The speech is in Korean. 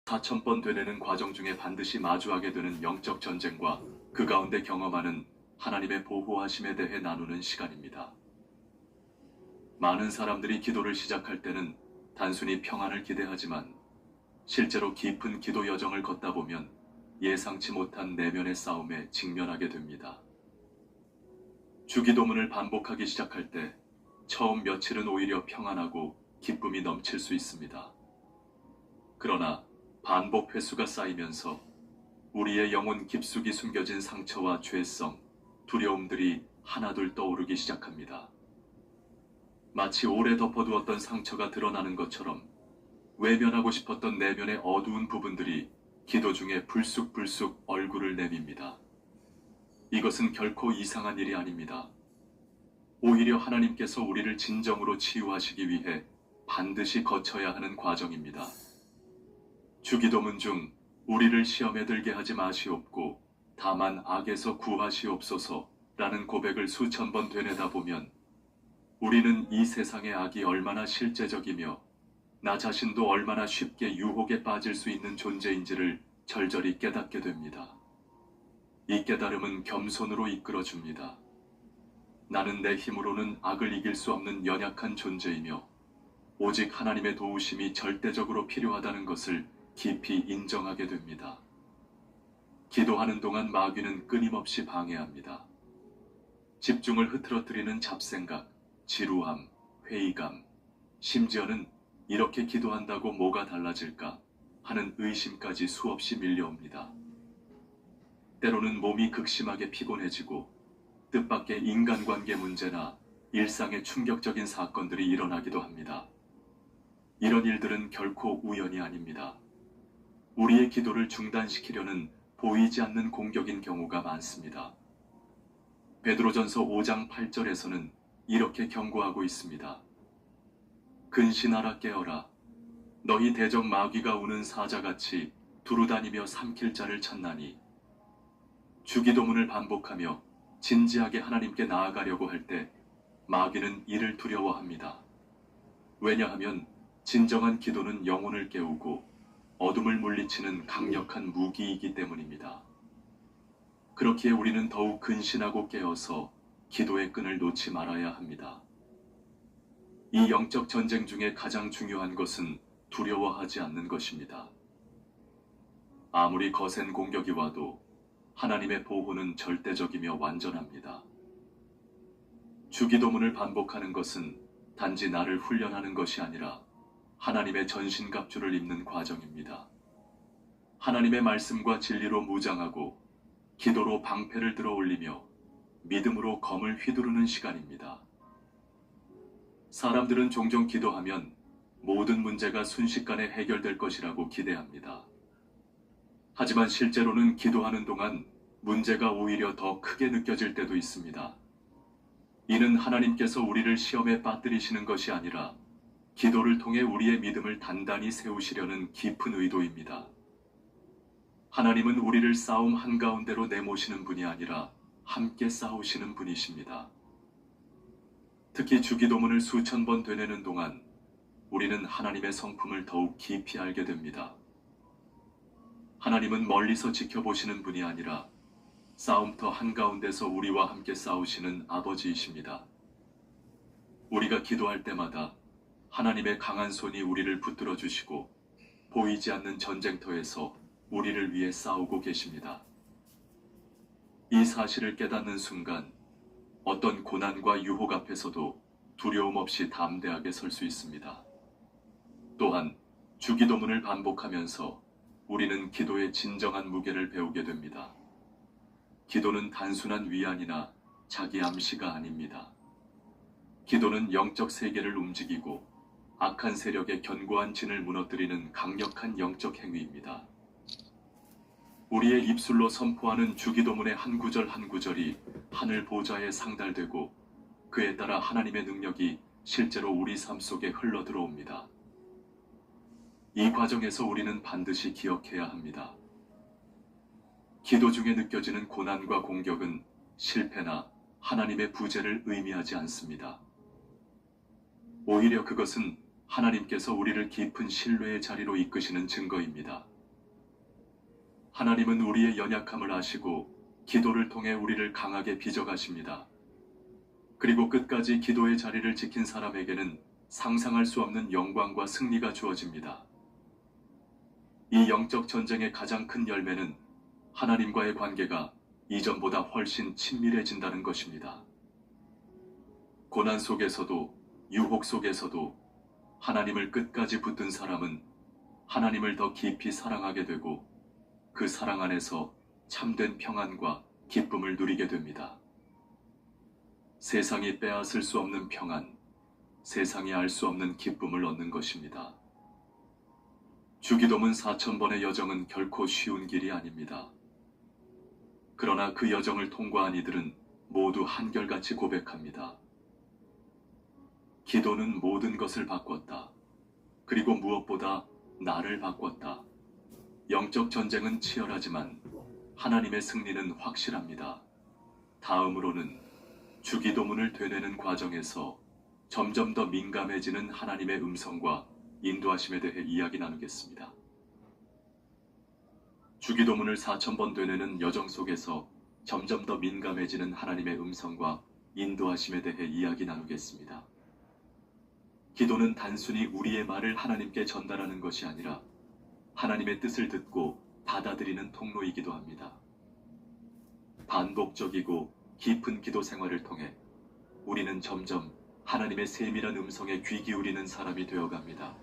4,000번 되뇌는 과정 중에 반드시 마주하게 되는 영적 전쟁과 그 가운데 경험하는 하나님의 보호하심에 대해 나누는 시간입니다. 많은 사람들이 기도를 시작할 때는 단순히 평안을 기대하지만 실제로 깊은 기도 여정을 걷다 보면 예상치 못한 내면의 싸움에 직면하게 됩니다. 주기도문을 반복하기 시작할 때 처음 며칠은 오히려 평안하고 기쁨이 넘칠 수 있습니다. 그러나 반복 횟수가 쌓이면서 우리의 영혼 깊숙이 숨겨진 상처와 죄성, 두려움들이 하나둘 떠오르기 시작합니다. 마치 오래 덮어두었던 상처가 드러나는 것처럼 외면하고 싶었던 내면의 어두운 부분들이 기도 중에 불쑥불쑥 얼굴을 내밉니다. 이것은 결코 이상한 일이 아닙니다. 오히려 하나님께서 우리를 진정으로 치유하시기 위해 반드시 거쳐야 하는 과정입니다. 주기도문 중 우리를 시험에 들게 하지 마시옵고 다만 악에서 구하시옵소서라는 고백을 수천 번 되뇌다 보면 우리는 이 세상의 악이 얼마나 실제적이며 나 자신도 얼마나 쉽게 유혹에 빠질 수 있는 존재인지를 절절히 깨닫게 됩니다. 이 깨달음은 겸손으로 이끌어줍니다. 나는 내 힘으로는 악을 이길 수 없는 연약한 존재이며 오직 하나님의 도우심이 절대적으로 필요하다는 것을 깊이 인정하게 됩니다. 기도하는 동안 마귀는 끊임없이 방해합니다. 집중을 흐트러뜨리는 잡생각, 지루함, 회의감, 심지어는 이렇게 기도한다고 뭐가 달라질까 하는 의심까지 수없이 밀려옵니다. 때로는 몸이 극심하게 피곤해지고 뜻밖의 인간관계 문제나 일상의 충격적인 사건들이 일어나기도 합니다. 이런 일들은 결코 우연이 아닙니다. 우리의 기도를 중단시키려는 보이지 않는 공격인 경우가 많습니다. 베드로전서 5장 8절에서는 이렇게 경고하고 있습니다. 근신하라 깨어라. 너희 대적 마귀가 우는 사자같이 두루다니며 삼킬 자를 찾나니. 주기도문을 반복하며 진지하게 하나님께 나아가려고 할 때 마귀는 이를 두려워합니다. 왜냐하면 진정한 기도는 영혼을 깨우고 어둠을 물리치는 강력한 무기이기 때문입니다. 그렇기에 우리는 더욱 근신하고 깨어서 기도의 끈을 놓지 말아야 합니다. 이 영적 전쟁 중에 가장 중요한 것은 두려워하지 않는 것입니다. 아무리 거센 공격이 와도 하나님의 보호는 절대적이며 완전합니다. 주기도문을 반복하는 것은 단지 나를 훈련하는 것이 아니라 하나님의 전신갑주를 입는 과정입니다. 하나님의 말씀과 진리로 무장하고 기도로 방패를 들어 올리며 믿음으로 검을 휘두르는 시간입니다. 사람들은 종종 기도하면 모든 문제가 순식간에 해결될 것이라고 기대합니다. 하지만 실제로는 기도하는 동안 문제가 오히려 더 크게 느껴질 때도 있습니다. 이는 하나님께서 우리를 시험에 빠뜨리시는 것이 아니라 기도를 통해 우리의 믿음을 단단히 세우시려는 깊은 의도입니다. 하나님은 우리를 싸움 한가운데로 내모시는 분이 아니라 함께 싸우시는 분이십니다. 특히 주기도문을 수천 번 되뇌는 동안 우리는 하나님의 성품을 더욱 깊이 알게 됩니다. 하나님은 멀리서 지켜보시는 분이 아니라 싸움터 한가운데서 우리와 함께 싸우시는 아버지이십니다. 우리가 기도할 때마다 하나님의 강한 손이 우리를 붙들어 주시고 보이지 않는 전쟁터에서 우리를 위해 싸우고 계십니다. 이 사실을 깨닫는 순간 어떤 고난과 유혹 앞에서도 두려움 없이 담대하게 설 수 있습니다. 또한 주기도문을 반복하면서 우리는 기도의 진정한 무게를 배우게 됩니다. 기도는 단순한 위안이나 자기 암시가 아닙니다. 기도는 영적 세계를 움직이고 악한 세력의 견고한 진을 무너뜨리는 강력한 영적 행위입니다. 우리의 입술로 선포하는 주기도문의 한 구절 한 구절이 하늘 보좌에 상달되고 그에 따라 하나님의 능력이 실제로 우리 삶 속에 흘러들어옵니다. 이 과정에서 우리는 반드시 기억해야 합니다. 기도 중에 느껴지는 고난과 공격은 실패나 하나님의 부재를 의미하지 않습니다. 오히려 그것은 하나님께서 우리를 깊은 신뢰의 자리로 이끄시는 증거입니다. 하나님은 우리의 연약함을 아시고 기도를 통해 우리를 강하게 빚어가십니다. 그리고 끝까지 기도의 자리를 지킨 사람에게는 상상할 수 없는 영광과 승리가 주어집니다. 이 영적 전쟁의 가장 큰 열매는 하나님과의 관계가 이전보다 훨씬 친밀해진다는 것입니다. 고난 속에서도 유혹 속에서도 하나님을 끝까지 붙든 사람은 하나님을 더 깊이 사랑하게 되고 그 사랑 안에서 참된 평안과 기쁨을 누리게 됩니다. 세상이 빼앗을 수 없는 평안, 세상이 알 수 없는 기쁨을 얻는 것입니다. 주기도문 4000번의 여정은 결코 쉬운 길이 아닙니다. 그러나 그 여정을 통과한 이들은 모두 한결같이 고백합니다. 기도는 모든 것을 바꿨다. 그리고 무엇보다 나를 바꿨다. 영적 전쟁은 치열하지만 하나님의 승리는 확실합니다. 다음으로는 주기도문을 되뇌는 과정에서 점점 더 민감해지는 하나님의 음성과 인도하심에 대해 이야기 나누겠습니다. 주기도문을 4000번 되뇌는 여정 속에서 점점 더 민감해지는 하나님의 음성과 인도하심에 대해 이야기 나누겠습니다. 기도는 단순히 우리의 말을 하나님께 전달하는 것이 아니라 하나님의 뜻을 듣고 받아들이는 통로이기도 합니다. 반복적이고 깊은 기도 생활을 통해 우리는 점점 하나님의 세밀한 음성에 귀 기울이는 사람이 되어갑니다.